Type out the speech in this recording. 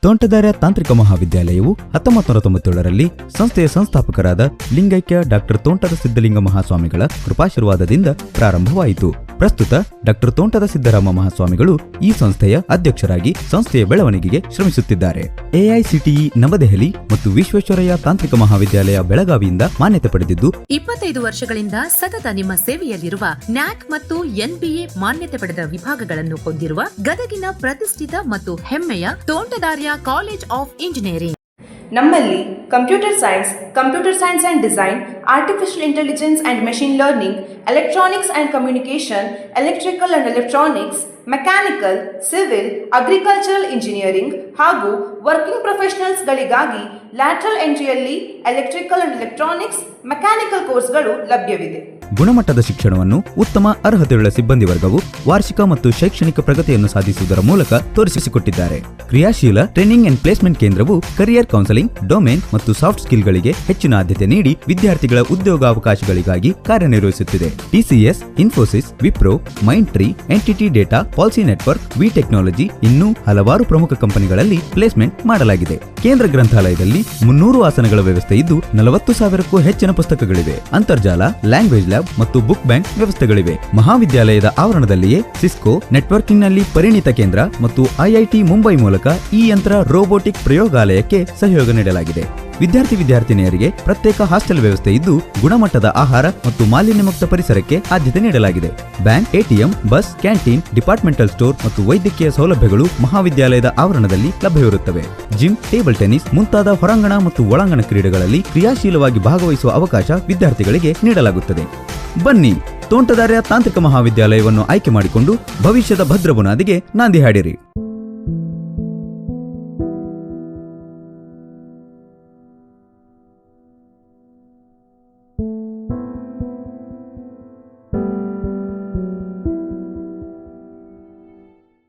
ತೋಂಟದಾರ್ಯ ತಾಂತ್ರಿಕ ಮಹಾವಿದ್ಯಾಲಯವು 1997ರಲ್ಲಿ ಸಂಸ್ಥೆಯ ಸಂಸ್ಥಾಪಕರಾದ ಲಿಂಗೈಕ್ಯ ಡಾಕ್ಟರ್ ತೋಂಟದ ಸಿದ್ದಲಿಂಗ ಮಹಾಸ್ವಾಮಿಗಳ ಕೃಪಾಶೀರ್ವಾದದಿಂದ ಪ್ರಾರಂಭವಾಯಿತು. ಪ್ರಸ್ತುತ ಡಾಕ್ಟರ್ ತೋಂಟದ ಸಿದ್ದರಾಮ ಮಹಾಸ್ವಾಮಿಗಳು ಈ ಸಂಸ್ಥೆಯ ಅಧ್ಯಕ್ಷರಾಗಿ ಸಂಸ್ಥೆಯ ಬೆಳವಣಿಗೆಗೆ ಶ್ರಮಿಸುತ್ತಿದ್ದಾರೆ. ಎಐಸಿಟಿಇ ನವದೆಹಲಿ ಮತ್ತು ವಿಶ್ವೇಶ್ವರಯ್ಯ ತಾಂತ್ರಿಕ ಮಹಾವಿದ್ಯಾಲಯ ಬೆಳಗಾವಿಯಿಂದ ಮಾನ್ಯತೆ ಪಡೆದಿದ್ದು 25 ವರ್ಷಗಳಿಂದ ಸತತ ನಿಮ್ಮ ಸೇವೆಯಲ್ಲಿರುವ ನ್ಯಾಕ್ ಮತ್ತು ಎನ್ಬಿಎ ಮಾನ್ಯತೆ ಪಡೆದ ವಿಭಾಗಗಳನ್ನು ಹೊಂದಿರುವ ಗದಗಿನ ಪ್ರತಿಷ್ಠಿತ ಮತ್ತು ಹೆಮ್ಮೆಯ ತೋಂಟದಾರ್ಯ ಕಾಲೇಜ್ ಆಫ್ ಇಂಜಿನಿಯರಿಂಗ್. ನಮ್ಮಲ್ಲಿ computer science and design, artificial intelligence and machine learning, electronics and communication, electrical and electronics, mechanical, civil, agricultural engineering ಹಾಗೂ ವರ್ಕಿಂಗ್ ಪ್ರೊಫೆಷನಲ್ಸ್ಗಳಿಗಾಗಿ ಲ್ಯಾಟರಲ್ ಎಂಟ್ರಿಯಲ್ಲಿ ಎಲೆಕ್ಟ್ರಿಕಲ್ ಅಂಡ್ ಎಲೆಕ್ಟ್ರಾನಿಕ್ಸ್, ಮೆಕ್ಯಾನಿಕಲ್ ಕೋರ್ಸ್ಗಳು ಲಭ್ಯವಿದೆ. ಗುಣಮಟ್ಟದ ಶಿಕ್ಷಣವನ್ನು ಉತ್ತಮ ಅರ್ಹತೆಯುಳ್ಳ ಸಿಬ್ಬಂದಿ ವರ್ಗವು ವಾರ್ಷಿಕ ಮತ್ತು ಶೈಕ್ಷಣಿಕ ಪ್ರಗತಿಯನ್ನು ಸಾಧಿಸುವುದರ ಮೂಲಕ ತೋರಿಸಿಕೊಟ್ಟಿದ್ದಾರೆ. ಕ್ರಿಯಾಶೀಲ ಟ್ರೈನಿಂಗ್ ಅಂಡ್ ಪ್ಲೇಸ್ಮೆಂಟ್ ಕೇಂದ್ರವು ಕರಿಯರ್ ಕೌನ್ಸೆಲಿಂಗ್, ಡೊಮೇನ್ ಮತ್ತು ಸಾಫ್ಟ್ ಸ್ಕಿಲ್ಗಳಿಗೆ ಹೆಚ್ಚಿನ ಆದ್ಯತೆ ನೀಡಿ ವಿದ್ಯಾರ್ಥಿಗಳ ಉದ್ಯೋಗಾವಕಾಶಗಳಿಗಾಗಿ ಕಾರ್ಯನಿರ್ವಹಿಸುತ್ತಿದೆ. TCS, Infosys, Wipro, Mindtree, NTT data, policy network, V technology ಇನ್ನೂ ಹಲವಾರು ಪ್ರಮುಖ ಕಂಪನಿಗಳಲ್ಲಿ ಪ್ಲೇಸ್ಮೆಂಟ್ ಮಾಡಲಾಗಿದೆ. ಕೇಂದ್ರ ಗ್ರಂಥಾಲಯದಲ್ಲಿ 300 ಆಸನಗಳ ವ್ಯವಸ್ಥೆ ಇದ್ದು 40,000ಕ್ಕೂ ಹೆಚ್ಚಿನ ಪುಸ್ತಕಗಳಿವೆ. ಅಂತರ್ಜಾಲ, ಲ್ಯಾಂಗ್ವೇಜ್ ಲ್ಯಾಬ್ ಮತ್ತು ಬುಕ್ ಬ್ಯಾಂಕ್ ವ್ಯವಸ್ಥೆಗಳಿವೆ. ಮಹಾವಿದ್ಯಾಲಯದ ಆವರಣದಲ್ಲಿಯೇ ಸಿಸ್ಕೋ ನೆಟ್ವರ್ಕಿಂಗ್ನಲ್ಲಿ ಪರಿಣಿತ ಕೇಂದ್ರ ಮತ್ತು ಐಐಟಿ ಮುಂಬೈ ಮೂಲಕ ಈ ಯಂತ್ರ ರೋಬೋಟಿಕ್ ಪ್ರಯೋಗಾಲಯಕ್ಕೆ ಸಹಯೋಗ ನೀಡಲಾಗಿದೆ. ವಿದ್ಯಾರ್ಥಿನಿಯರಿಗೆ ಪ್ರತ್ಯೇಕ ಹಾಸ್ಟೆಲ್ ವ್ಯವಸ್ಥೆ ಇದ್ದು ಗುಣಮಟ್ಟದ ಆಹಾರ ಮತ್ತು ಮಾಲಿನ್ಯ ಮುಕ್ತ ಪರಿಸರಕ್ಕೆ ಆದ್ಯತೆ ನೀಡಲಾಗಿದೆ. Bank, ATM, bus, canteen, departmental store ಮತ್ತು ವೈದ್ಯಕೀಯ ಸೌಲಭ್ಯಗಳು ಮಹಾವಿದ್ಯಾಲಯದ ಆವರಣದಲ್ಲಿ ಲಭ್ಯವಿರುತ್ತವೆ. ಜಿಮ್, ಟೇಬಲ್ ಟೆನ್ನಿಸ್ ಮುಂತಾದ ಹೊರಾಂಗಣ ಮತ್ತು ಒಳಾಂಗಣ ಕ್ರೀಡೆಗಳಲ್ಲಿ ಕ್ರಿಯಾಶೀಲವಾಗಿ ಭಾಗವಹಿಸುವ ಅವಕಾಶ ವಿದ್ಯಾರ್ಥಿಗಳಿಗೆ ನೀಡಲಾಗುತ್ತದೆ. ಬನ್ನಿ, ತೋಂಟದಾರ್ಯ ತಾಂತ್ರಿಕ ಮಹಾವಿದ್ಯಾಲಯವನ್ನು ಆಯ್ಕೆ ಮಾಡಿಕೊಂಡು ಭವಿಷ್ಯದ ಭದ್ರ ಬುನಾದಿಗೆ ನಾಂದಿ ಹಾಡಿರಿ.